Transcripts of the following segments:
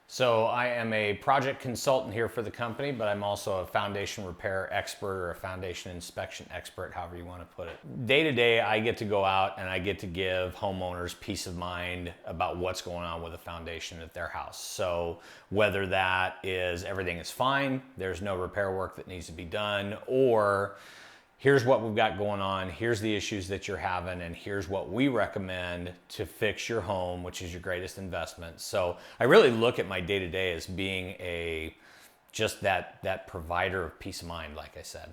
So I am a project consultant here for the company, but I'm also a foundation repair expert or a foundation inspection expert, however you want to put it. Day to day, I get to go out and I get to give homeowners peace of mind about what's going on with a foundation at their house. So whether that is everything is fine, there's no repair work that needs to be done, or here's what we've got going on, here's the issues that you're having, and here's what we recommend to fix your home, which is your greatest investment. So I really look at my day-to-day as being just that provider of peace of mind, like I said.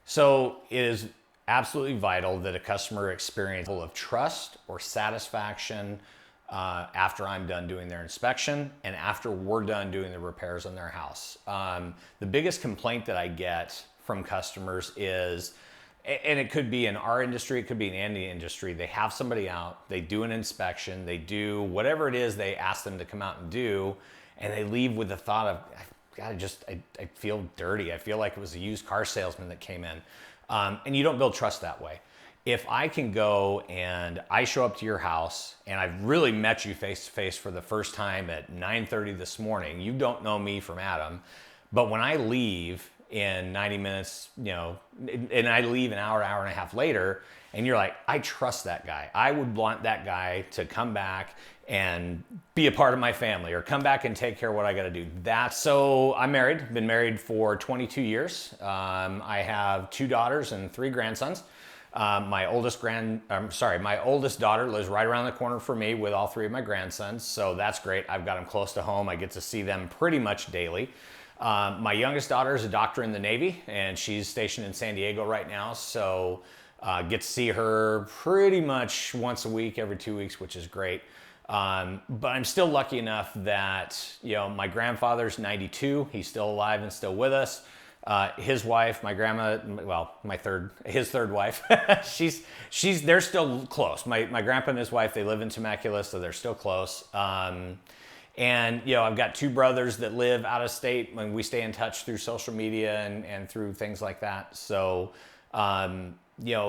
So it is absolutely vital that a customer experience of trust or satisfaction after I'm done doing their inspection and after we're done doing the repairs on their house. The biggest complaint that I get from customers is, and it could be in our industry, it could be in any industry, they have somebody out, they do an inspection, they do whatever it is they ask them to come out and do, and they leave with the thought of, I feel dirty. I feel like it was a used car salesman that came in. And you don't build trust that way. If I can go and I show up to your house and I've really met you face to face for the first time at 9:30 this morning, you don't know me from Adam, but when I leave in 90 minutes, and I leave an hour and a half later, and you're like, I trust that guy. I would want that guy to come back and be a part of my family or come back and take care of what I got to do. So I'm married, been married for 22 years. I have 2 daughters and 3 grandsons. My oldest daughter lives right around the corner from me with all 3 of my grandsons. So that's great. I've got them close to home. I get to see them pretty much daily. My youngest daughter is a doctor in the Navy and she's stationed in San Diego right now. So get to see her pretty much once a week, every 2 weeks, which is great. But I'm still lucky enough that, my grandfather's 92. He's still alive and still with us. His wife, my grandma, well, his third wife, they're still close. My grandpa and his wife, they live in Temecula, so they're still close. And, I've got 2 brothers that live out of state when we stay in touch through social media and through things like that. So,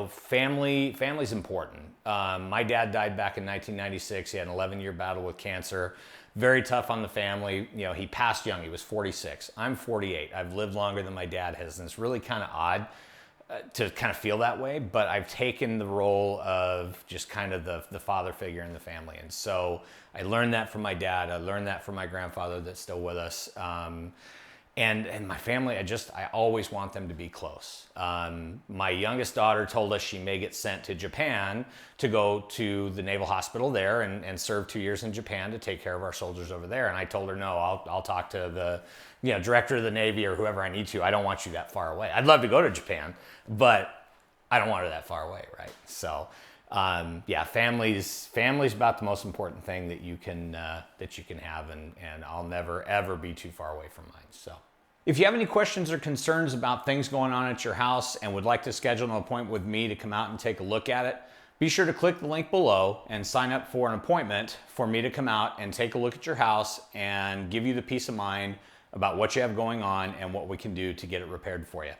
family's important. My dad died back in 1996. He had an 11-year battle with cancer. Very tough on the family. He passed young. He was 46. I'm 48. I've lived longer than my dad has, and it's really kind of odd to kind of feel that way, but I've taken the role of just kind of the father figure in the family. And so I learned that from my dad. I learned that from my grandfather that's still with us. And my family, I always want them to be close. My youngest daughter told us she may get sent to Japan to go to the Naval Hospital there and serve 2 years in Japan to take care of our soldiers over there. And I told her, no, I'll talk to the director of the Navy or whoever I need to. I don't want you that far away. I'd love to go to Japan, but I don't want her that far away, right? So family's about the most important thing that you can have, and I'll never ever be too far away from mine. So if you have any questions or concerns about things going on at your house and would like to schedule an appointment with me to come out and take a look at it, be sure to click the link below and sign up for an appointment for me to come out and take a look at your house and give you the peace of mind about what you have going on and what we can do to get it repaired for you.